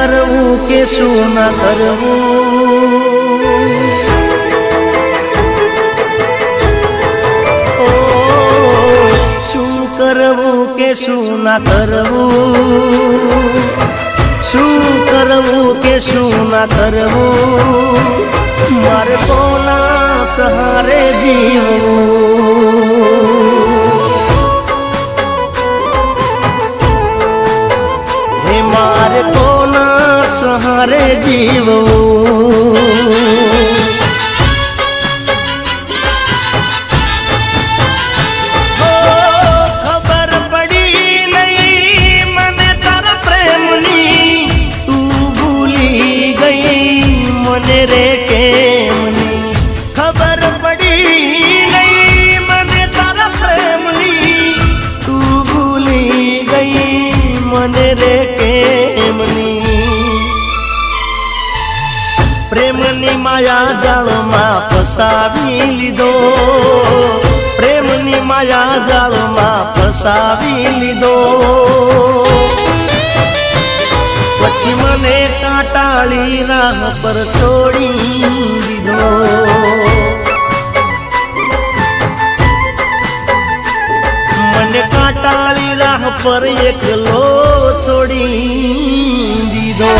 કરવું કે શું ના કરવું, ઓ શું કરવું કે શું ના કરવું, શું કરવું કે શું ના કરવું, મારે કોના સહારે જીવવું, હે મારે કોના સહારે જીવવું। रे केमनी खबर पड़ी नहीं मने तारा प्रेमनी, तू भूली गई मने रे केमनी, प्रेमनी माया जाळमां फसावी लीधो, प्रेमनी माया जाळमां फसावी लीधो, પછી મને કાટાળી રાહ પર છોડી દીધો, મને કાટાળી રાહ પર એકલો છોડી દીધો।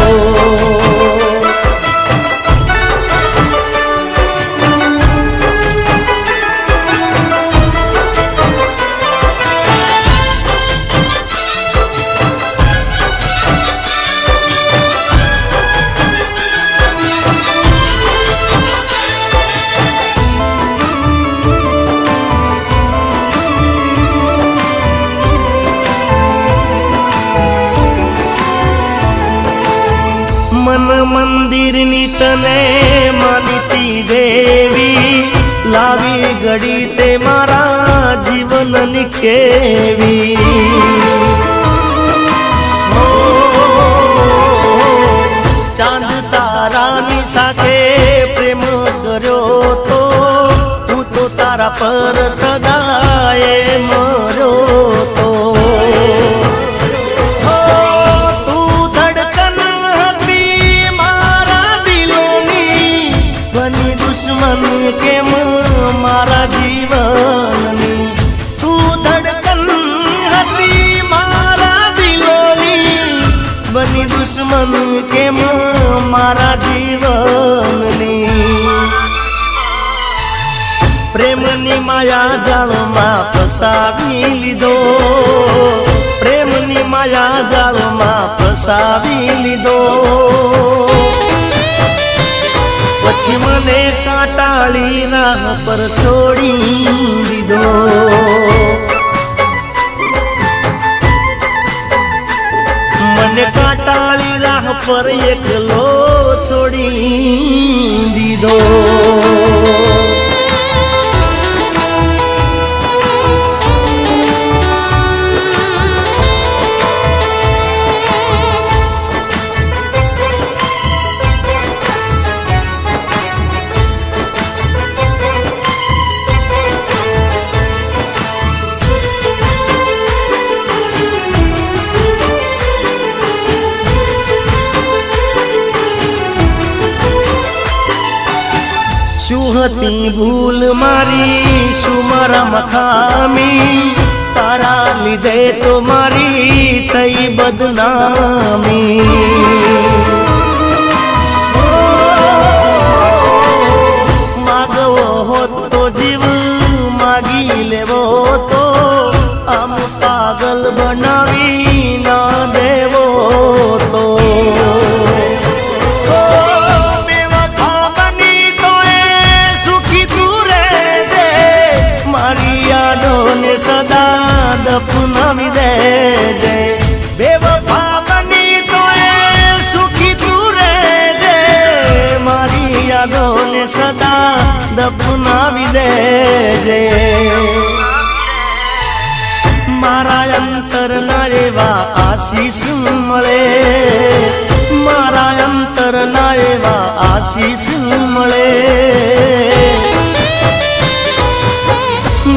मन मंदिर नी तने मानती देवी, लावी घड़ी ते मारा जीवन नी केवी, हो चांद तारा नी साथे प्रेम कर्यो तो तू तो तारा पर सदाए मर्यो तो, दुश्मन के मारा जीवनी, तू धड़कन हती मारा दिलोनी, बनी दुश्मन के मारा जीवनी, प्रेमनी माया जाळमां फसावी लीधो, प्रेमनी माया जाळमां फसावी लीधो, પછી મને કાટાળી રાહ પર છોડી દીધો, મને કાટાળી રાહ પર એકલો છોડી દીધો। શું હતી ભૂલ મારી, શું મારામાં ખામી, તારા લીધે તો મારી થઈ બદનામી, માગવો હોત તો જીવ માગી લેવો તો, આમ પાગલ બનાવી ના દેવો તો, સદા દફનાવી દેજે, બેવફા બની તો એ સુખી તું રહેજે, મારી યાદોને સદા દફનાવી દેજે, મારા અંતરના એવા આશીષ મળે, મારા અંતરના એવા આશીષ મળે,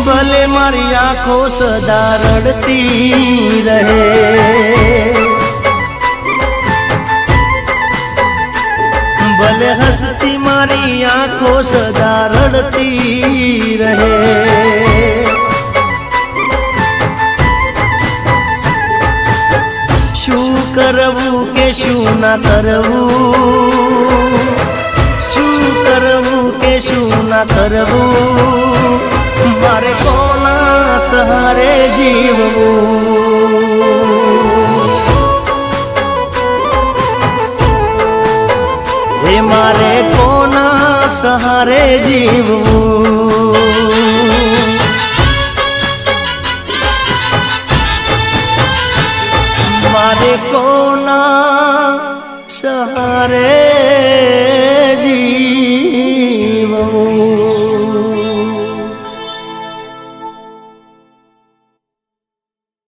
भले मारी आँखों सदा रड़ती रहे, અરે હસતી મારી આંખો સદા રડતી રહે શું કરવું કે શું ના કરવું શું કરવું કે શું ના કરવું મારે કોના સહારે જીવવું હે મારે કોના સહારે જીવવું મારે કોના સહારે